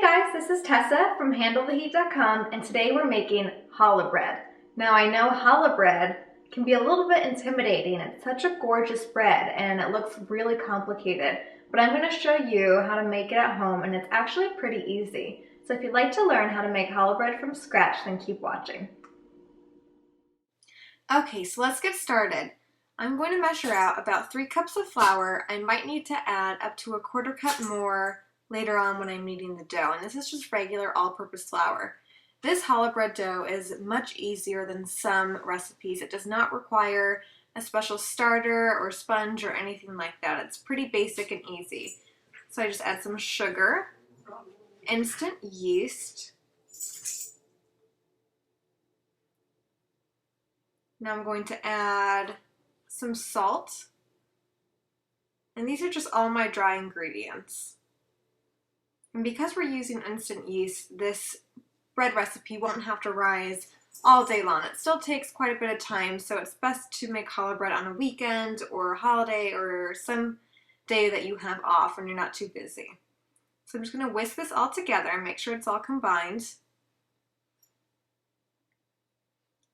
Hey guys, this is Tessa from HandleTheHeat.com, and today we're making challah bread. Now I know challah bread can be a little bit intimidating. It's such a gorgeous bread and it looks really complicated, but I'm going to show you how to make it at home, and it's actually pretty easy. So if you'd like to learn how to make challah bread from scratch, then keep watching. Okay, so let's get started. I'm going to measure out about 3 cups of flour. I might need to add up to a 1/4 cup more later on when I'm kneading the dough, and this is just regular all-purpose flour. This challah bread dough is much easier than some recipes. It does not require a special starter or sponge or anything like that. It's pretty basic and easy. So I just add some sugar, instant yeast. Now I'm going to add some salt, and these are just all my dry ingredients. And because we're using instant yeast, this bread recipe won't have to rise all day long. It still takes quite a bit of time, so it's best to make challah bread on a weekend or a holiday or some day that you have off when you're not too busy. So I'm just going to whisk this all together and make sure it's all combined.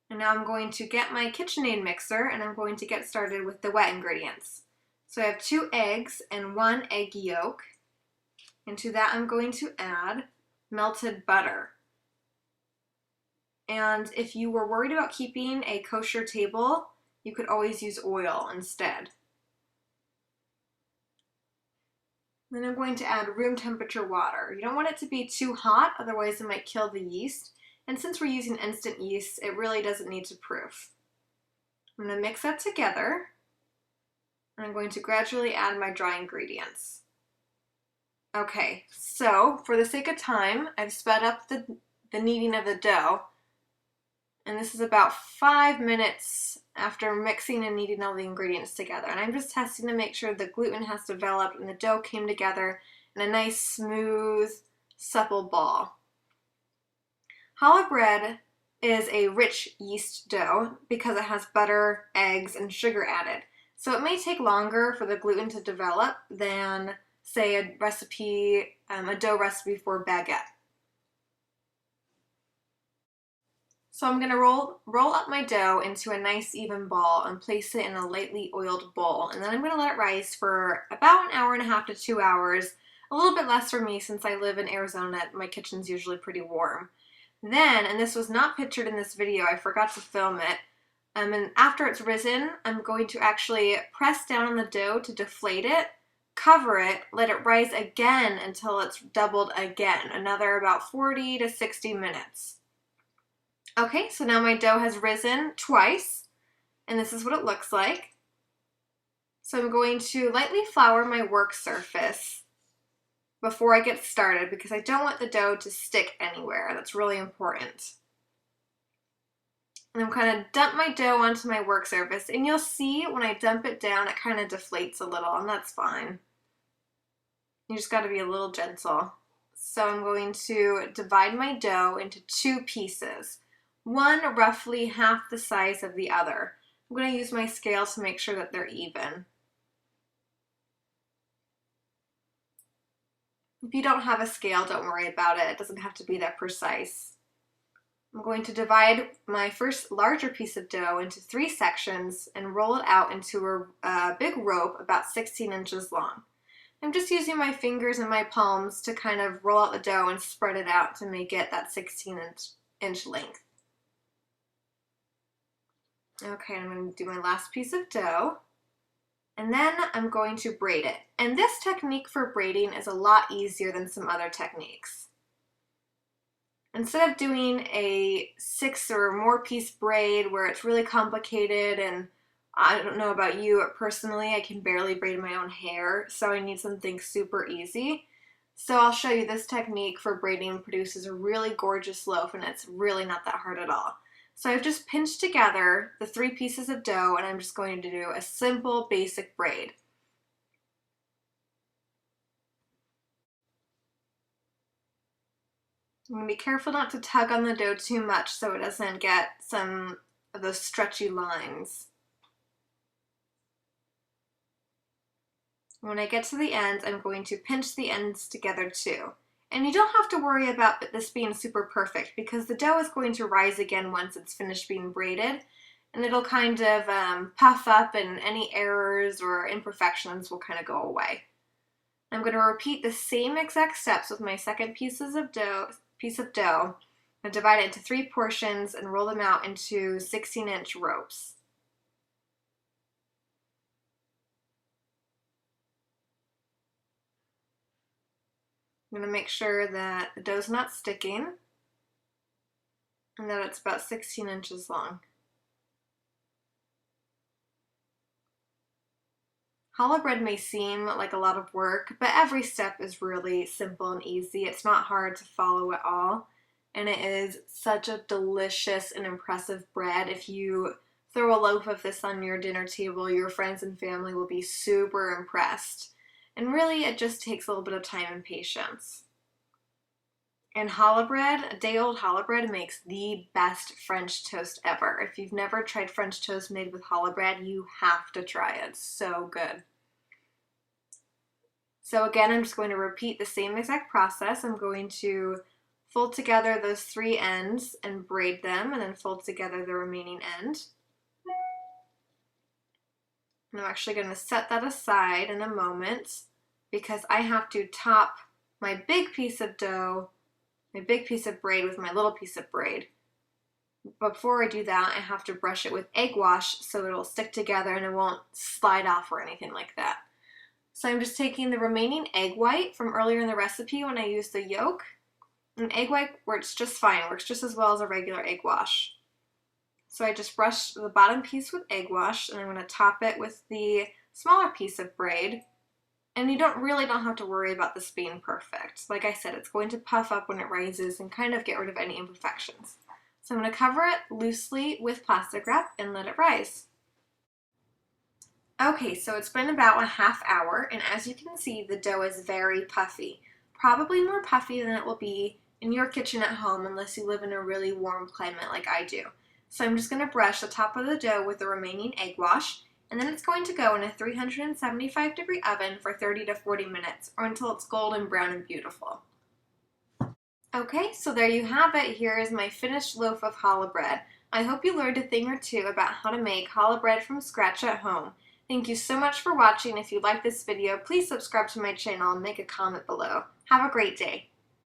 And now I'm going to get my KitchenAid mixer and I'm going to get started with the wet ingredients. So I have 2 eggs and 1 egg yolk. And to that I'm going to add melted butter. And if you were worried about keeping a kosher table, you could always use oil instead. Then I'm going to add room temperature water. You don't want it to be too hot, otherwise it might kill the yeast. And since we're using instant yeast, it really doesn't need to proof. I'm going to mix that together, and I'm going to gradually add my dry ingredients. Okay, so for the sake of time, I've sped up the kneading of the dough, and this is about 5 minutes after mixing and kneading all the ingredients together. And I'm just testing to make sure the gluten has developed and the dough came together in a nice, smooth, supple ball. Challah bread is a rich yeast dough because it has butter, eggs, and sugar added. So it may take longer for the gluten to develop than, say, a dough recipe for baguette. So I'm going to roll up my dough into a nice even ball and place it in a lightly oiled bowl. And then I'm going to let it rise for about 1.5 hours to 2 hours. A little bit less for me since I live in Arizona. My kitchen's usually pretty warm. Then, and this was not pictured in this video, I forgot to film it, and after it's risen, I'm going to actually press down on the dough to deflate it, cover it, let it rise again until it's doubled again, another about 40 to 60 minutes. Okay, so now my dough has risen twice, and this is what it looks like. So I'm going to lightly flour my work surface before I get started because I don't want the dough to stick anywhere. That's really important. And I'm kind of dump my dough onto my work surface, and you'll see when I dump it down it kind of deflates a little, and that's fine. You just got to be a little gentle. So I'm going to divide my dough into 2 pieces, one roughly half the size of the other. I'm going to use my scale to make sure that they're even. If you don't have a scale, don't worry about it. It doesn't have to be that precise. I'm going to divide my first larger piece of dough into 3 sections and roll it out into a big rope about 16 inches long. I'm just using my fingers and my palms to kind of roll out the dough and spread it out to make it that 16-inch length. Okay, I'm going to do my last piece of dough. And then I'm going to braid it. And this technique for braiding is a lot easier than some other techniques. Instead of doing a 6 or more piece braid where it's really complicated, and I don't know about you, but personally I can barely braid my own hair, so I need something super easy. So I'll show you this technique for braiding produces a really gorgeous loaf, and it's really not that hard at all. So I've just pinched together the 3 pieces of dough, and I'm just going to do a simple basic braid. I'm going to be careful not to tug on the dough too much so it doesn't get some of those stretchy lines. When I get to the end, I'm going to pinch the ends together too. And you don't have to worry about this being super perfect because the dough is going to rise again once it's finished being braided, and it'll kind of puff up and any errors or imperfections will kind of go away. I'm going to repeat the same exact steps with my second piece of dough. I'm going to divide it into 3 portions and roll them out into 16-inch ropes. I'm going to make sure that the dough's not sticking and that it's about 16 inches long. Challah bread may seem like a lot of work, but every step is really simple and easy. It's not hard to follow at all, and it is such a delicious and impressive bread. If you throw a loaf of this on your dinner table, your friends and family will be super impressed. And really, it just takes a little bit of time and patience. And challah bread, a day-old challah bread makes the best French toast ever. If you've never tried French toast made with challah bread, you have to try it. It's so good. So again, I'm just going to repeat the same exact process. I'm going to fold together those 3 ends and braid them, and then fold together the remaining end. And I'm actually going to set that aside in a moment because I have to top my big piece of dough, my big piece of braid with my little piece of braid. Before I do that, I have to brush it with egg wash so it'll stick together and it won't slide off or anything like that. So I'm just taking the remaining egg white from earlier in the recipe when I used the yolk. And egg white works just fine, works just as well as a regular egg wash. So I just brush the bottom piece with egg wash, and I'm going to top it with the smaller piece of braid. And you don't have to worry about this being perfect. Like I said, it's going to puff up when it rises and kind of get rid of any imperfections. So I'm going to cover it loosely with plastic wrap and let it rise. Okay, so it's been about a half hour, and as you can see, the dough is very puffy. Probably more puffy than it will be in your kitchen at home unless you live in a really warm climate like I do. So I'm just going to brush the top of the dough with the remaining egg wash, and then it's going to go in a 375-degree oven for 30 to 40 minutes, or until it's golden brown and beautiful. Okay, so there you have it. Here is my finished loaf of challah bread. I hope you learned a thing or two about how to make challah bread from scratch at home. Thank you so much for watching. If you like this video, please subscribe to my channel and make a comment below. Have a great day.